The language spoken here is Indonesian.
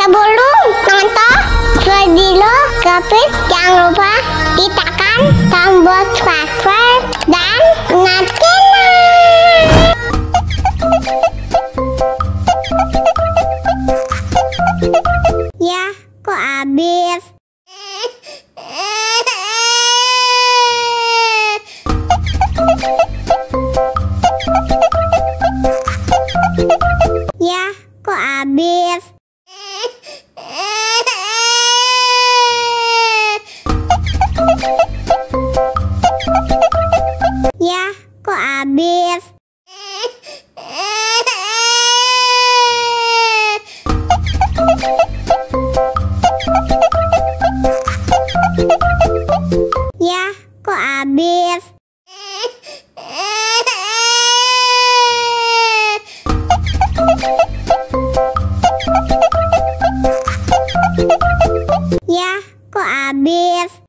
Sebelum nonton video Kepit, jangan lupa tekan tombol subscribe dan nyalakan. Ya, kok habis? Ya, kok habis? Ya, kok habis? Ya, kok habis? Ya, kok habis?